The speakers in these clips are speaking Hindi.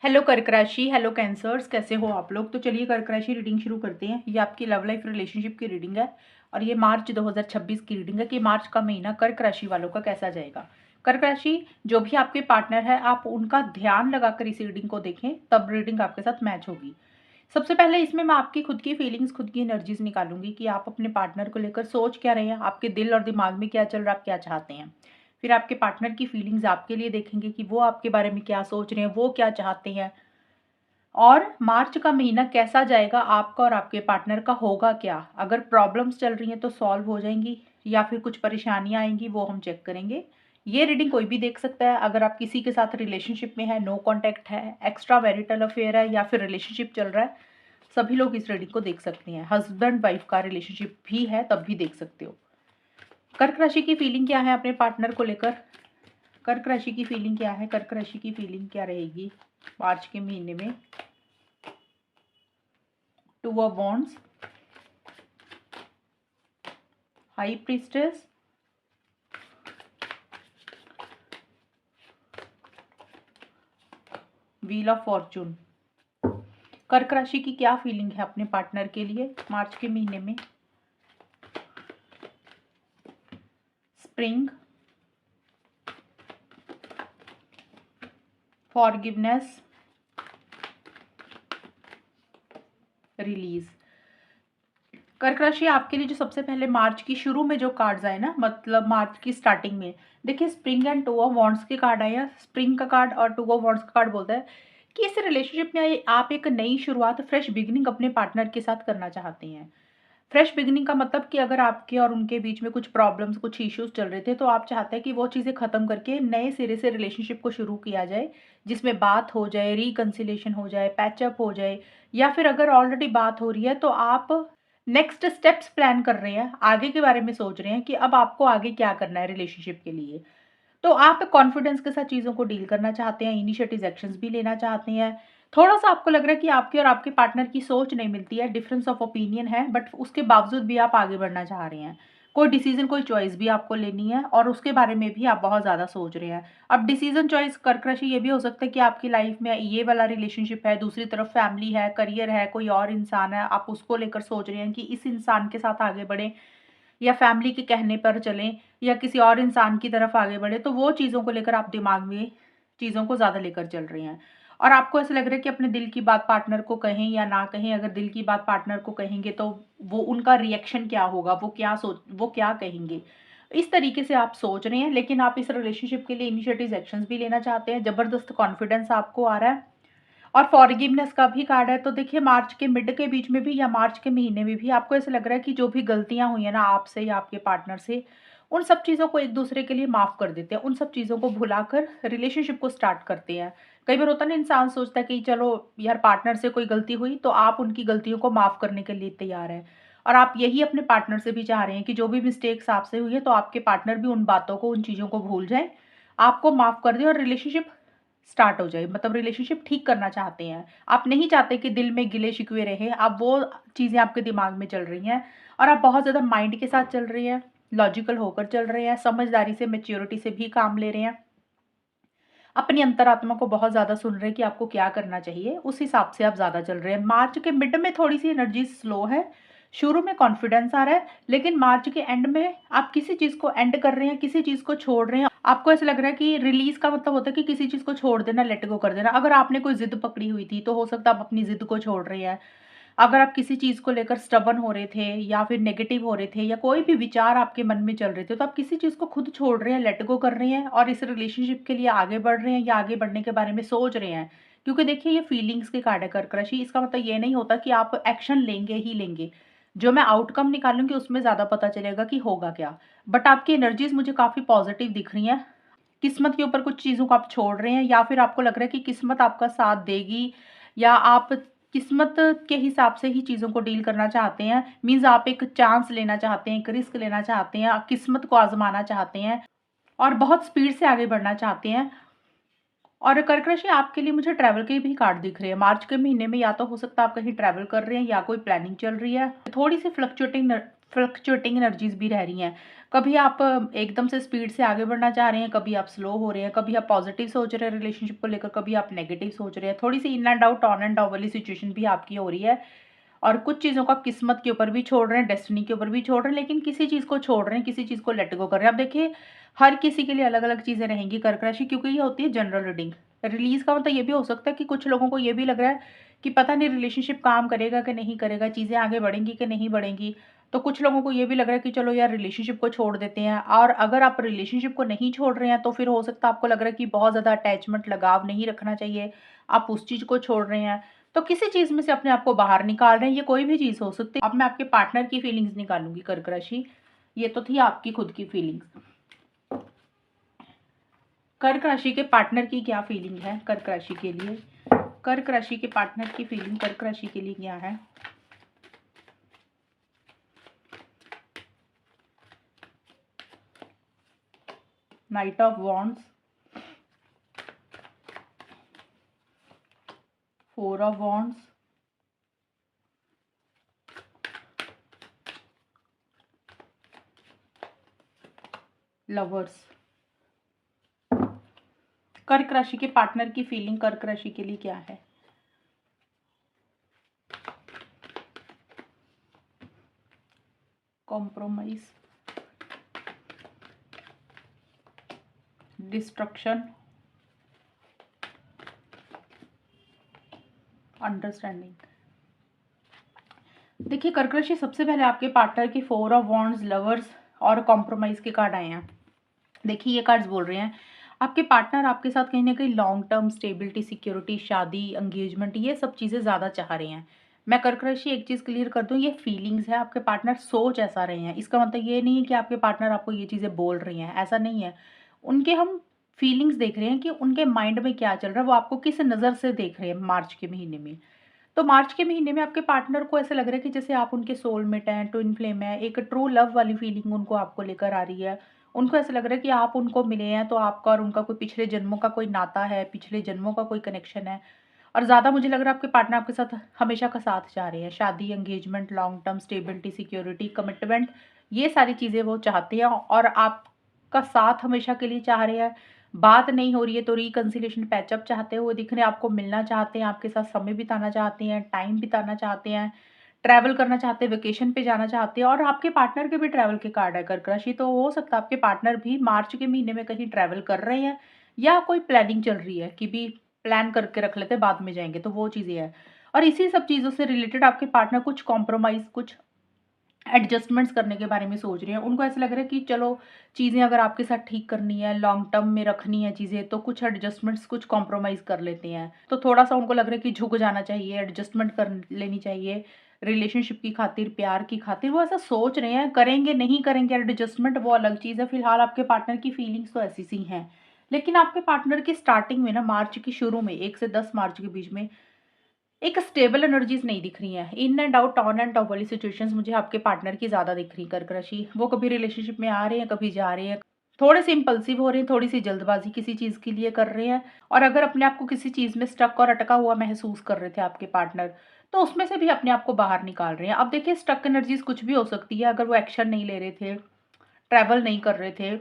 हेलो कर्क राशि, हेलो कैंसर्स, कैसे हो आप लोग। तो चलिए कर्क राशि रीडिंग शुरू करते हैं। ये आपकी लव लाइफ रिलेशनशिप की रीडिंग है और ये मार्च 2026 की रीडिंग है कि मार्च का महीना कर्क राशि वालों का कैसा जाएगा। कर्क राशि जो भी आपके पार्टनर है, आप उनका ध्यान लगाकर इस रीडिंग को देखें, तब रीडिंग आपके साथ मैच होगी। सबसे पहले इसमें मैं आपकी खुद की फीलिंग्स, खुद की एनर्जीज निकालूंगी कि आप अपने पार्टनर को लेकर सोच क्या रहे हैं, आपके दिल और दिमाग में क्या चल रहा है, आप क्या चाहते हैं। फिर आपके पार्टनर की फीलिंग्स आपके लिए देखेंगे कि वो आपके बारे में क्या सोच रहे हैं, वो क्या चाहते हैं। और मार्च का महीना कैसा जाएगा, आपका और आपके पार्टनर का होगा क्या। अगर प्रॉब्लम्स चल रही हैं तो सॉल्व हो जाएंगी या फिर कुछ परेशानियां आएंगी, वो हम चेक करेंगे। ये रीडिंग कोई भी देख सकता है। अगर आप किसी के साथ रिलेशनशिप में है, नो कांटेक्ट है, एक्स्ट्रा मैरिटल अफेयर है या फिर रिलेशनशिप चल रहा है, सभी लोग इस रीडिंग को देख सकते हैं। हस्बैंड वाइफ का रिलेशनशिप भी है तब भी देख सकते हो। कर्क राशि की फीलिंग क्या है अपने पार्टनर को लेकर। कर्क राशि की फीलिंग क्या है, कर्क राशि की फीलिंग क्या रहेगी मार्च के महीने में। Two of wands, high priestess, wheel of Fortune. कर्क राशि की क्या फीलिंग है अपने पार्टनर के लिए मार्च के महीने में। Spring, forgiveness, release. कर्क राशि आपके लिए जो सबसे पहले मार्च की शुरू में जो कार्ड्स आए ना, मतलब मार्च की स्टार्टिंग में, देखिए spring and two of wands के कार्ड आए हैं। स्प्रिंग का कार्ड और टू ऑफ वॉन्ड्स का कार्ड बोलता है कि इस रिलेशनशिप में आप एक नई शुरुआत, फ्रेश बिगिनिंग अपने पार्टनर के साथ करना चाहते हैं। फ्रेश बिगिनिंग का मतलब कि अगर आपके और उनके बीच में कुछ प्रॉब्लम्स, कुछ इश्यूज चल रहे थे, तो आप चाहते हैं कि वो चीज़ें खत्म करके नए सिरे से रिलेशनशिप को शुरू किया जाए, जिसमें बात हो जाए, रिकंसिलेशन हो जाए, पैचअप हो जाए। या फिर अगर ऑलरेडी बात हो रही है तो आप नेक्स्ट स्टेप्स प्लान कर रहे हैं, आगे के बारे में सोच रहे हैं कि अब आपको आगे क्या करना है रिलेशनशिप के लिए। तो आप कॉन्फिडेंस के साथ चीज़ों को डील करना चाहते हैं, इनिशिएटिव एक्शंस भी लेना चाहते हैं। थोड़ा-सा आपको लग रहा है कि आपके और आपके पार्टनर की सोच नहीं मिलती है, डिफरेंस ऑफ ओपिनियन है, बट उसके बावजूद भी आप आगे बढ़ना चाह रहे हैं। कोई डिसीज़न, कोई चॉइस भी आपको लेनी है और उसके बारे में भी आप बहुत ज़्यादा सोच रहे हैं। अब डिसीज़न चॉइस कर्क राशि ये भी हो सकता है कि आपकी लाइफ में ये वाला रिलेशनशिप है, दूसरी तरफ फैमिली है, करियर है, कोई और इंसान है, आप उसको लेकर सोच रहे हैं कि इस इंसान के साथ आगे बढ़ें या फैमिली के कहने पर चलें या किसी और इंसान की तरफ आगे बढ़े। तो वो चीज़ों को लेकर आप दिमाग में चीज़ों को ज़्यादा लेकर चल रहे हैं और आपको ऐसा लग रहा है कि अपने दिल की बात पार्टनर को कहें या ना कहें। अगर दिल की बात पार्टनर को कहेंगे तो वो उनका रिएक्शन क्या होगा, वो क्या कहेंगे, इस तरीके से आप सोच रहे हैं। लेकिन आप इस रिलेशनशिप के लिए इनिशिएटिव एक्शंस भी लेना चाहते हैं, ज़बरदस्त कॉन्फिडेंस आपको आ रहा है। और फॉरगिवनेस का भी कार्ड है। तो देखिए मार्च के मिड के बीच में भी या मार्च के महीने में भी आपको ऐसा लग रहा है कि जो भी गलतियां हुई है ना आपसे या आपके पार्टनर से, उन सब चीज़ों को एक दूसरे के लिए माफ़ कर देते हैं, उन सब चीज़ों को भुलाकर रिलेशनशिप को स्टार्ट करते हैं। कई बार होता है ना, इंसान सोचता है कि चलो यार पार्टनर से कोई गलती हुई तो आप उनकी गलतियों को माफ़ करने के लिए तैयार हैं। और आप यही अपने पार्टनर से भी चाह रहे हैं कि जो भी मिस्टेक्स आपसे हुई है तो आपके पार्टनर भी उन बातों को, उन चीज़ों को भूल जाए, आपको माफ़ कर दे और रिलेशनशिप स्टार्ट हो जाए। मतलब रिलेशनशिप ठीक करना चाहते हैं। आप नहीं चाहते कि दिल में गिले-शिकवे रहे। अब वो चीज़ें आपके दिमाग में चल रही हैं और आप बहुत ज़्यादा माइंड के साथ चल रहे हैं, लॉजिकल होकर चल रहे हैं, समझदारी से, मैच्योरिटी से भी काम ले रहे हैं। अपनी अंतरात्मा को बहुत ज़्यादा सुन रहे हैं कि आपको क्या करना चाहिए, उस हिसाब से आप ज़्यादा चल रहे हैं। मार्च के मिड में थोड़ी-सी एनर्जी स्लो है, शुरू में कॉन्फिडेंस आ रहा है, लेकिन मार्च के एंड में आप किसी चीज़ को एंड कर रहे हैं, किसी चीज़ को छोड़ रहे हैं। आपको ऐसा लग रहा है कि रिलीज़ का मतलब होता है कि किसी चीज़ को छोड़ देना, लेट गो कर देना। अगर आपने कोई ज़िद पकड़ी हुई थी, तो हो सकता है आप अपनी ज़िद को छोड़ रहे हैं। अगर आप किसी चीज़ को लेकर स्टबर्न हो रहे थे या फिर नेगेटिव हो रहे थे या कोई भी विचार आपके मन में चल रहे थे, तो आप किसी चीज़ को खुद छोड़ रहे हैं, लेट गो कर रहे हैं और इस रिलेशनशिप के लिए आगे बढ़ रहे हैं या आगे बढ़ने के बारे में सोच रहे हैं। क्योंकि देखिए ये फीलिंग्स के कार्ड है कर्क राशि, इसका मतलब ये नहीं होता कि आप एक्शन लेंगे ही लेंगे। जो मैं आउटकम निकालूंगी उसमें ज़्यादा पता चलेगा कि होगा क्या। बट आपकी एनर्जीज मुझे काफ़ी पॉजिटिव दिख रही हैं। किस्मत के ऊपर कुछ चीज़ों को आप छोड़ रहे हैं या फिर आपको लग रहा है कि किस्मत आपका साथ देगी या आप किस्मत के हिसाब से ही चीज़ों को डील करना चाहते हैं। मीन्स आप एक चांस लेना चाहते हैं, एक रिस्क लेना चाहते हैं, आप किस्मत को आजमाना चाहते हैं और बहुत स्पीड से आगे बढ़ना चाहते हैं। और कर्क राशि आपके लिए मुझे ट्रैवल के भी कार्ड दिख रहे हैं मार्च के महीने में। या तो हो सकता है आप कहीं ट्रैवल कर रहे हैं या कोई प्लानिंग चल रही है। थोड़ी सी फ्लक्चुएटिंग एनर्जीज भी रह रही हैं। कभी आप एकदम से स्पीड से आगे बढ़ना चाह रहे हैं, कभी आप स्लो हो रहे हैं, कभी आप पॉजिटिव सोच रहे हैं रिलेशनशिप को लेकर, कभी आप नेगेटिव सोच रहे हैं। थोड़ी सी in and out, on and off वाली सिचुएशन भी आपकी हो रही है। और कुछ चीज़ों को आप किस्मत के ऊपर भी छोड़ रहे हैं, डेस्टिनी के ऊपर भी छोड़ रहे हैं, लेकिन किसी चीज़ को छोड़ रहे हैं, किसी चीज़ को लेट गो कर रहे हैं। अब देखिए, हर किसी के लिए अलग अलग चीज़ें रहेंगी कर्क राशि, क्योंकि ये होती है जनरल रीडिंग। रिलीज का मतलब ये भी हो सकता है कि कुछ लोगों को ये भी लग रहा है कि पता नहीं रिलेशनशिप काम करेगा कि नहीं करेगा, चीज़ें आगे बढ़ेंगी कि नहीं बढ़ेंगी। तो कुछ लोगों को ये भी लग रहा है कि चलो यार रिलेशनशिप को छोड़ देते हैं। और अगर आप रिलेशनशिप को नहीं छोड़ रहे हैं तो फिर हो सकता है आपको लग रहा है कि बहुत ज़्यादा अटैचमेंट, लगाव नहीं रखना चाहिए, आप उस चीज़ को छोड़ रहे हैं। तो किसी चीज़ में से अपने आप को बाहर निकाल रहे हैं, ये कोई भी चीज़ हो सकती है। अब मैं आपके पार्टनर की फीलिंग्स निकालूंगी कर्क राशि। ये तो थी आपकी खुद की फीलिंग्स। कर्क राशि के पार्टनर की क्या फीलिंग है कर्क राशि के लिए? कर्क राशि के पार्टनर की फीलिंग कर्क राशि के लिए क्या है? Night of wands, 4 of wands, lovers. कर्क राशि के पार्टनर की फीलिंग कर्क राशि के लिए क्या है? Compromise, destruction, understanding. देखिए कर्क राशि, सबसे पहले आपके पार्टनर की 4 ऑफ वॉन्ड्स, लवर्स और कॉम्प्रोमाइज के कार्ड आए हैं। देखिए ये कार्ड्स बोल रहे हैं आपके पार्टनर आपके साथ कहीं ना कहीं लॉन्ग टर्म स्टेबिलिटी, सिक्योरिटी, शादी, एंगेजमेंट, ये सब चीज़ें ज़्यादा चाह रहे हैं। मैं कर्क राशि एक चीज़ क्लियर कर दूं, ये फीलिंग्स है, आपके पार्टनर सोच ऐसा रहे हैं। इसका मतलब ये नहीं है कि आपके पार्टनर आपको ये चीज़ें बोल रही हैं, ऐसा नहीं है। उनके हम फीलिंग्स देख रहे हैं कि उनके माइंड में क्या चल रहा है, वो आपको किस नज़र से देख रहे हैं मार्च के महीने में। तो मार्च के महीने में आपके पार्टनर को ऐसा लग रहा है कि जैसे आप उनके सोलमेट हैं, ट्विन फ्लेम है, एक ट्रू लव वाली फीलिंग उनको आपको लेकर आ रही है। उनको ऐसा लग रहा है कि आप उनको मिले हैं तो आपका और उनका कोई पिछले जन्मों का कोई नाता है, पिछले जन्मों का कोई कनेक्शन है। और ज़्यादा मुझे लग रहा है आपके पार्टनर आपके साथ हमेशा का साथ चाह रहे हैं, शादी, engagement, long term stability, security, commitment, ये सारी चीज़ें वो चाहते हैं और आपका साथ हमेशा के लिए चाह रहे हैं। बात नहीं हो रही है तो रिकंसिलिएशन, पैचअप चाहते हुए दिख रहे हैं, आपको मिलना चाहते हैं, आपके साथ समय बिताना चाहते हैं, टाइम बिताना चाहते हैं, ट्रैवल करना चाहते हैं, वेकेशन पे जाना चाहते हैं। और आपके पार्टनर के भी ट्रैवल के कार्ड है कर्क राशि, तो हो सकता है आपके पार्टनर भी मार्च के महीने में कहीं ट्रैवल कर रहे हैं या कोई प्लानिंग चल रही है कि भी प्लान करके रख लेते हैं, बाद में जाएंगे, तो वो चीज़ें हैं। और इसी सब चीज़ों से रिलेटेड आपके पार्टनर कुछ कॉम्प्रोमाइज़, कुछ एडजस्टमेंट्स करने के बारे में सोच रहे हैं। उनको ऐसा लग रहा है कि चलो चीज़ें अगर आपके साथ ठीक करनी है, लॉन्ग टर्म में रखनी है चीज़ें, तो कुछ एडजस्टमेंट्स, कुछ कॉम्प्रोमाइज़ कर लेते हैं। तो थोड़ा-सा उनको लग रहा है कि झुक जाना चाहिए, एडजस्टमेंट कर लेनी चाहिए, रिलेशनशिप की खातिर, प्यार की खातिर। वो ऐसा सोच रहे हैं, करेंगे, नहीं करेंगे एडजस्टमेंट वो अलग चीज़ है। फिलहाल आपके पार्टनर की फीलिंग्स तो ऐसी सी हैं। लेकिन आपके पार्टनर की स्टार्टिंग में ना, मार्च की शुरू में 1 से 10 मार्च के बीच में एक स्टेबल एनर्जीज नहीं दिख रही हैं। इन and out, on and off वाली सिचुएशंस मुझे आपके पार्टनर की ज़्यादा दिख रही कर्क राशि। वो कभी रिलेशनशिप में आ रहे हैं, कभी जा रहे हैं, थोड़े से इम्पल्सिव हो रहे हैं, थोड़ी सी जल्दबाजी किसी चीज़ के लिए कर रहे हैं। और अगर अपने आप को किसी चीज़ में स्टक और अटका हुआ महसूस कर रहे थे आपके पार्टनर, तो उसमें से भी अपने आप को बाहर निकाल रहे हैं। अब देखिए स्टक एनर्जीज कुछ भी हो सकती है। अगर वो एक्शन नहीं ले रहे थे, ट्रैवल नहीं कर रहे थे,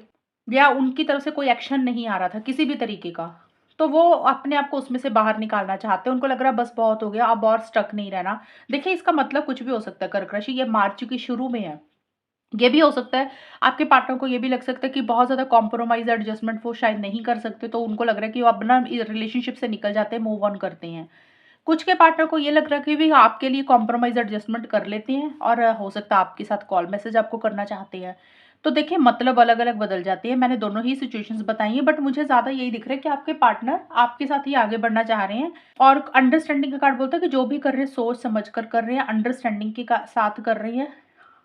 या उनकी तरफ से कोई एक्शन नहीं आ रहा था किसी भी तरीके का, तो वो अपने आप को उसमें से बाहर निकालना चाहते हैं। उनको लग रहा है बस बहुत हो गया, अब और स्टक नहीं रहना। देखिए इसका मतलब कुछ भी हो सकता है कर्क राशि, ये मार्च की शुरू में है। ये भी हो सकता है आपके पार्टनर को ये भी लग सकता है कि बहुत ज़्यादा कॉम्प्रोमाइज़, एडजस्टमेंट वो शायद नहीं कर सकते, तो उनको लग रहा है कि वो अब ना रिलेशनशिप से निकल जाते हैं, मूव ऑन करते हैं। कुछ के पार्टनर को ये लग रहा है कि भी आपके लिए कॉम्प्रोमाइज़, एडजस्टमेंट कर लेते हैं और हो सकता है आपके साथ कॉल मैसेज आपको करना चाहते हैं। तो देखिए मतलब अलग-अलग बदल जाती है। मैंने दोनों ही सिचुएशंस बताई हैं, बट मुझे ज़्यादा यही दिख रहा है कि आपके पार्टनर आपके साथ ही आगे बढ़ना चाह रहे हैं। और अंडरस्टैंडिंग का कार्ड बोलता है कि जो भी कर रहे हैं सोच समझ कर रहे हैं, अंडरस्टैंडिंग के साथ कर रहे हैं,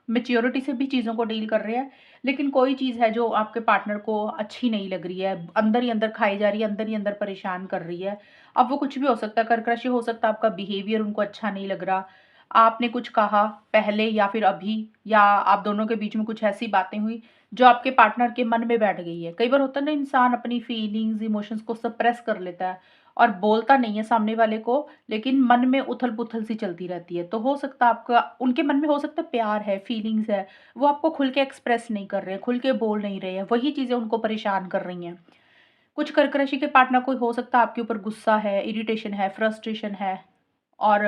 मैच्योरिटी से भी चीज़ों को डील कर रहे हैं। लेकिन कोई चीज़ है जो आपके पार्टनर को अच्छी नहीं लग रही है, अंदर ही अंदर खाई जा रही है, अंदर ही अंदर परेशान कर रही है। अब वो कुछ भी हो सकता है कर्क राशि, हो सकता है आपका बिहेवियर उनको अच्छा नहीं लग रहा, आपने कुछ कहा पहले या फिर अभी, या आप दोनों के बीच में कुछ ऐसी बातें हुई जो आपके पार्टनर के मन में बैठ गई है। कई बार होता है ना, इंसान अपनी फीलिंग्स, इमोशंस को सप्रेस कर लेता है और बोलता नहीं है सामने वाले को, लेकिन मन में उथल-पुथल सी चलती रहती है। तो हो सकता है आपका उनके मन में हो सकता है प्यार है, फीलिंग्स है, वो आपको खुल के एक्सप्रेस नहीं कर रहे हैं, खुल के बोल नहीं रहे हैं, वही चीज़ें उनको परेशान कर रही हैं। कुछ कर्क राशि के पार्टनर को हो सकता है आपके ऊपर गुस्सा है, इरिटेशन है, फ्रस्ट्रेशन है और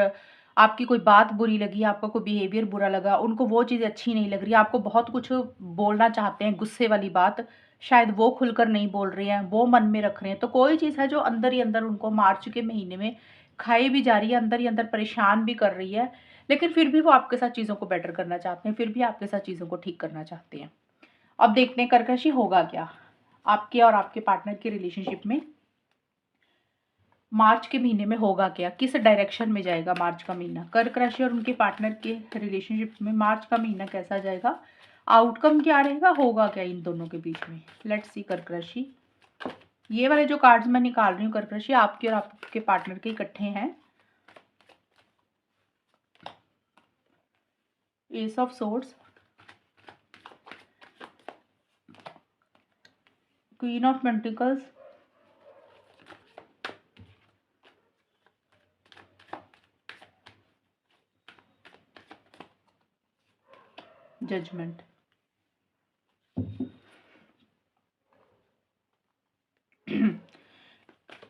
आपकी कोई बात बुरी लगी, आपका कोई बिहेवियर बुरा लगा, उनको वो चीज़ें अच्छी नहीं लग रही, आपको बहुत कुछ बोलना चाहते हैं, गुस्से वाली बात, शायद वो खुलकर नहीं बोल रहे हैं, वो मन में रख रहे हैं। तो कोई चीज़ है जो अंदर ही अंदर उनको मार्च के महीने में खाई भी जा रही है, अंदर ही अंदर परेशान भी कर रही है, लेकिन फिर भी वो आपके साथ चीज़ों को बेटर करना चाहते हैं, फिर भी आपके साथ चीज़ों को ठीक करना चाहते हैं। अब देखते हैं कर्क राशि होगा क्या? आपके और आपके पार्टनर के रिलेशनशिप में मार्च के महीने में होगा क्या? किस डायरेक्शन में जाएगा मार्च का महीना? कर्क राशि और उनके पार्टनर के रिलेशनशिप में मार्च का महीना कैसा जाएगा? आउटकम क्या रहेगा? होगा क्या इन दोनों के बीच में? लेट्स सी कर्क राशि। ये वाले जो कार्ड्स मैं निकाल रही हूँ कर्क राशि, आपके और आपके पार्टनर के इकट्ठे हैं। Ace of swords, queen of pentacles, judgement.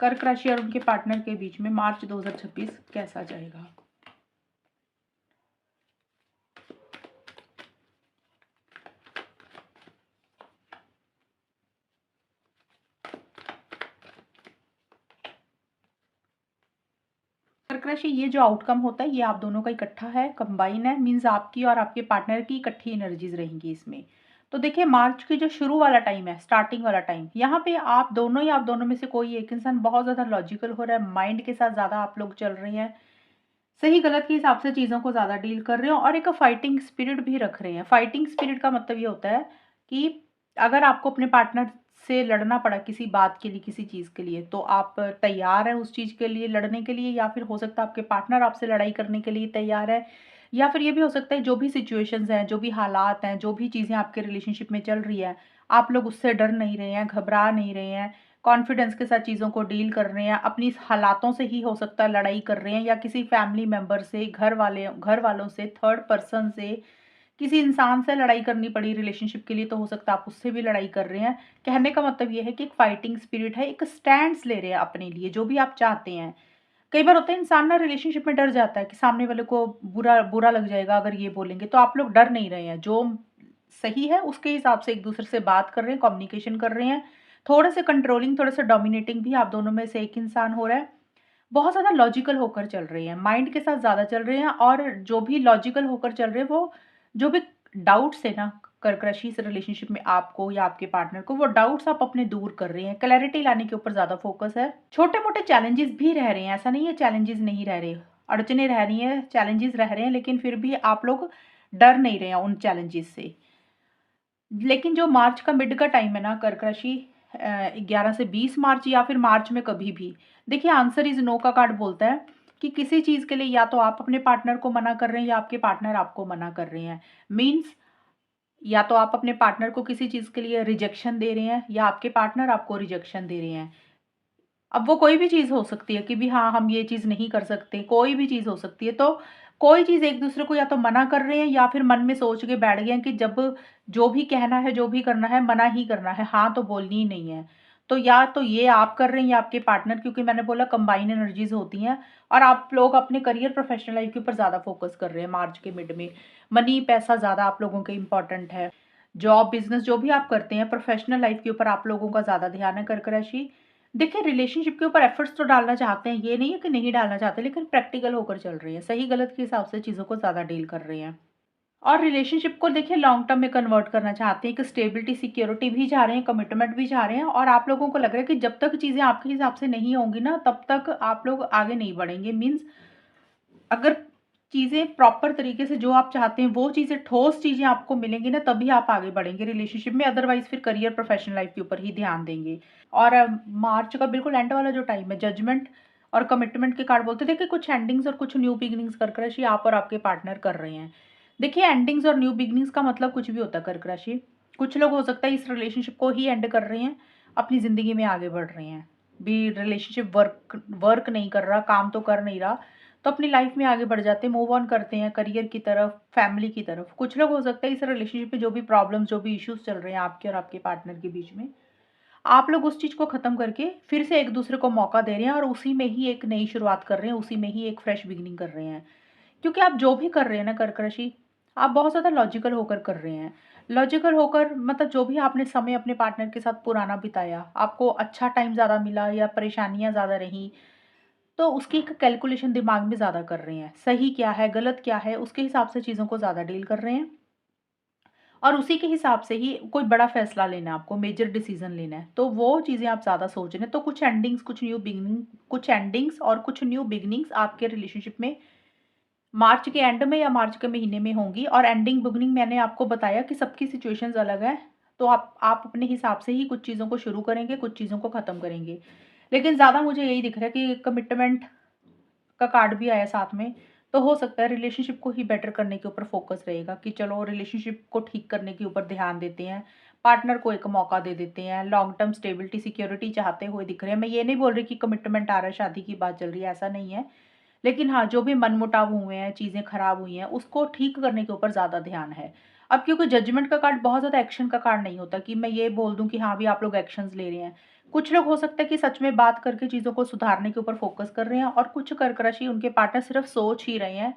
कर्क राशि और उनके पार्टनर के बीच में मार्च 2026 कैसा जाएगा? कर्क राशि, ये जो आउटकम होता है ये आप दोनों का इकट्ठा है, कंबाइन है, मीन्स आपकी और आपके पार्टनर की इकट्ठी एनर्जीज रहेंगी इसमें। तो देखिए मार्च की जो शुरू वाला टाइम है, स्टार्टिंग वाला टाइम, यहाँ पे आप दोनों या आप दोनों में से कोई एक इंसान बहुत ज़्यादा लॉजिकल हो रहा है, माइंड के साथ ज़्यादा आप लोग चल रहे हैं, सही गलत के हिसाब से चीज़ों को ज़्यादा डील कर रहे हो और एक फाइटिंग स्पिरिट भी रख रहे हैं। फाइटिंग स्पिरिट का मतलब ये होता है कि अगर आपको अपने पार्टनर से लड़ना पड़ा किसी बात के लिए, किसी चीज़ के लिए, तो आप तैयार हैं उस चीज़ के लिए लड़ने के लिए, या फिर हो सकता है आपके पार्टनर आपसे लड़ाई करने के लिए तैयार है, या फिर ये भी हो सकता है जो भी सिचुएशंस हैं, जो भी हालात हैं, जो भी चीज़ें आपके रिलेशनशिप में चल रही है, आप लोग उससे डर नहीं रहे हैं, घबरा नहीं रहे हैं, कॉन्फिडेंस के साथ चीज़ों को डील कर रहे हैं, अपनी हालातों से ही हो सकता है लड़ाई कर रहे हैं, या किसी फैमिली मेंबर से, घर वालों से, थर्ड पर्सन से, किसी इंसान से लड़ाई करनी पड़ी रिलेशनशिप के लिए, तो हो सकता है आप उससे भी लड़ाई कर रहे हैं। कहने का मतलब ये है कि एक फाइटिंग स्पिरिट है, एक स्टैंड्स ले रहे हैं अपने लिए, जो भी आप चाहते हैं। कई बार होता है इंसान ना रिलेशनशिप में डर जाता है कि सामने वाले को बुरा बुरा लग जाएगा अगर ये बोलेंगे, तो आप लोग डर नहीं रहे हैं, जो सही है उसके हिसाब से एक दूसरे से बात कर रहे हैं, कम्युनिकेशन कर रहे हैं, थोड़े से कंट्रोलिंग, थोड़े से डोमिनेटिंग भी आप दोनों में से एक इंसान हो रहा है। बहुत ज़्यादा लॉजिकल होकर चल रहे हैं, माइंड के साथ ज़्यादा चल रहे हैं, और जो भी लॉजिकल होकर चल रहे हैं वो जो भी डाउट्स है ना कर्क राशि इस रिलेशनशिप में आपको या आपके पार्टनर को, वो डाउट्स आप अपने दूर कर रहे हैं, क्लैरिटी लाने के ऊपर ज़्यादा फोकस है। छोटे-मोटे चैलेंजेस भी रह रहे हैं, ऐसा नहीं है चैलेंजेस नहीं रह रहे, अड़चनें रह रही हैं, चैलेंजेस रह रहे हैं, लेकिन फिर भी आप लोग डर नहीं रहे हैं उन चैलेंजेस से। लेकिन जो मार्च का मिड का टाइम है ना कर्क राशि, 11 से 20 मार्च या फिर मार्च में कभी भी, देखिए आंसर इज नो का कार्ड बोलता है कि किसी चीज़ के लिए या तो आप अपने पार्टनर को मना कर रहे हैं या आपके पार्टनर आपको मना कर रहे हैं। मीन्स या तो आप अपने पार्टनर को किसी चीज़ के लिए रिजेक्शन दे रहे हैं या आपके पार्टनर आपको रिजेक्शन दे रहे हैं। अब वो कोई भी चीज़ हो सकती है कि भी हाँ, हम ये चीज़ नहीं कर सकते, कोई भी चीज़ हो सकती है। तो कोई चीज़ एक-दूसरे को या तो मना कर रहे हैं या फिर मन में सोच के बैठ गए हैं कि जब जो भी कहना है, जो भी करना है, मना ही करना है, हाँ तो बोलनी ही नहीं है। तो या तो ये आप कर रहे हैं या आपके पार्टनर, क्योंकि मैंने बोला कंबाइन एनर्जीज़ होती हैं, और आप लोग अपने करियर, प्रोफेशनल लाइफ़ के ऊपर ज़्यादा फ़ोकस कर रहे हैं मार्च के मिड में। मनी, पैसा ज़्यादा आप लोगों के इम्पोर्टेंट है। जॉब, बिज़नेस जो भी आप करते हैं, प्रोफेशनल लाइफ़ के ऊपर आप लोगों का ज़्यादा ध्यान है कर्क राशि। देखिए रिलेशनशिप के ऊपर एफर्ट्स तो डालना चाहते हैं, ये नहीं है कि नहीं डालना चाहते, लेकिन प्रैक्टिकल होकर चल रही है, सही गलत के हिसाब से चीज़ों को ज़्यादा डील कर रहे हैं। और रिलेशनशिप को देखिए लॉन्ग टर्म में कन्वर्ट करना चाहते हैं, कि स्टेबिलिटी, सिक्योरिटी भी चाह रहे हैं, कमिटमेंट भी चाह रहे हैं, और आप लोगों को लग रहा है कि जब तक चीज़ें आपके हिसाब से नहीं होंगी ना, तब तक आप लोग आगे नहीं बढ़ेंगे। मीन्स अगर चीज़ें प्रॉपर तरीके से जो आप चाहते हैं, वो चीज़ें, ठोस चीज़ें आपको मिलेंगी ना, तभी आप आगे बढ़ेंगे रिलेशनशिप में, अदरवाइज़ फिर करियर, प्रोफेशनल लाइफ़ के ऊपर ही ध्यान देंगे। और मार्च का बिल्कुल एंड वाला जो टाइम है, जजमेंट और कमिटमेंट के कार्ड बोलते हैं। देखिए कुछ एंडिंग्स और कुछ न्यू बिगिनिंग्स कर्क राशि आप और आपके पार्टनर कर रहे हैं। देखिए एंडिंग्स और न्यू बिगिनिंग्स का मतलब कुछ भी होता है कर्क राशि। कुछ लोग हो सकता है इस रिलेशनशिप को ही एंड कर रहे हैं, अपनी ज़िंदगी में आगे बढ़ रहे हैं। भी रिलेशनशिप वर्क नहीं कर रहा, काम तो कर नहीं रहा, तो अपनी लाइफ में आगे बढ़ जाते हैं, मूव ऑन करते हैं करियर की तरफ, फैमिली की तरफ। कुछ लोग हो सकता है इस रिलेशनशिप में जो भी प्रॉब्लम्स, जो भी इश्यूज चल रहे हैं आपके और आपके पार्टनर के बीच में, आप लोग उस चीज़ को ख़त्म करके फिर से एक दूसरे को मौका दे रहे हैं और उसी में ही एक नई शुरुआत कर रहे हैं, उसी में ही एक फ्रेश बिगिनिंग कर रहे हैं। क्योंकि आप जो भी कर रहे हैं ना कर्क राशि, आप बहुत ज़्यादा लॉजिकल होकर कर रहे हैं। लॉजिकल होकर मतलब जो भी आपने समय अपने पार्टनर के साथ पुराना बिताया, आपको अच्छा टाइम ज़्यादा मिला या परेशानियाँ ज़्यादा रहीं, तो उसकी एक कैलकुलेशन दिमाग में ज़्यादा कर रहे हैं। सही क्या है, गलत क्या है, उसके हिसाब से चीज़ों को ज़्यादा डील कर रहे हैं और उसी के हिसाब से ही कोई बड़ा फैसला लेना है आपको, मेजर डिसीज़न लेना है, तो वो चीज़ें आप ज़्यादा सोच रहे हैं। तो कुछ एंडिंग्स और कुछ न्यू बिगिनिंग्स आपके रिलेशनशिप में मार्च के एंड में या मार्च के महीने में होंगी। और एंडिंग बिगनिंग मैंने आपको बताया कि सबकी सिचुएशंस अलग है, तो आप अपने हिसाब से ही कुछ चीज़ों को शुरू करेंगे, कुछ चीज़ों को ख़त्म करेंगे। लेकिन ज़्यादा मुझे यही दिख रहा है कि कमिटमेंट का कार्ड भी आया साथ में, तो हो सकता है रिलेशनशिप को ही बेटर करने के ऊपर फोकस रहेगा कि चलो रिलेशनशिप को ठीक करने के ऊपर ध्यान देते हैं, पार्टनर को एक मौका दे देते हैं, लॉन्ग टर्म स्टेबिलिटी, सिक्योरिटी चाहते हुए दिख रहे हैं। मैं ये नहीं बोल रही कि कमिटमेंट आ रहा है, शादी की बात चल रही है, ऐसा नहीं है। लेकिन हाँ, जो भी मनमुटाव हुए हैं, चीज़ें खराब हुई हैं, उसको ठीक करने के ऊपर ज़्यादा ध्यान है। अब क्योंकि जजमेंट का कार्ड बहुत ज़्यादा एक्शन का कार्ड नहीं होता कि मैं ये बोल दूँ कि हाँ, अभी आप लोग एक्शंस ले रहे हैं। कुछ लोग हो सकता है कि सच में बात करके चीज़ों को सुधारने के ऊपर फ़ोकस कर रहे हैं और कुछ कर्क राशि उनके पार्टनर सिर्फ़ सोच ही रहे हैं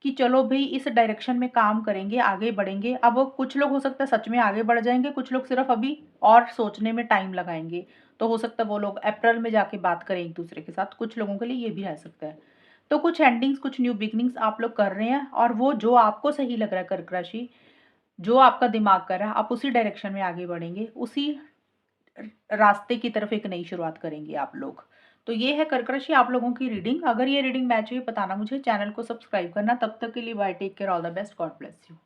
कि चलो भई इस डायरेक्शन में काम करेंगे, आगे बढ़ेंगे। अब वो कुछ लोग हो सकता है सच में आगे बढ़ जाएँगे, कुछ लोग सिर्फ़ अभी और सोचने में टाइम लगाएँगे। तो हो सकता है वो लोग अप्रैल में जाके बात करें एक-दूसरे के साथ, कुछ लोगों के लिए ये भी रह सकता है। तो कुछ एंडिंग्स, कुछ न्यू बिगिनिंग्स आप लोग कर रहे हैं और वो जो आपको सही लग रहा है कर्क राशि, जो आपका दिमाग कर रहा है, आप उसी डायरेक्शन में आगे बढ़ेंगे, उसी रास्ते की तरफ एक नई शुरुआत करेंगे आप लोग। तो ये है कर्क राशि आप लोगों की रीडिंग। अगर ये रीडिंग मैच हुई बताना मुझे, चैनल को सब्सक्राइब करना। तब तक के लिए bye, take care, all the best, God bless you.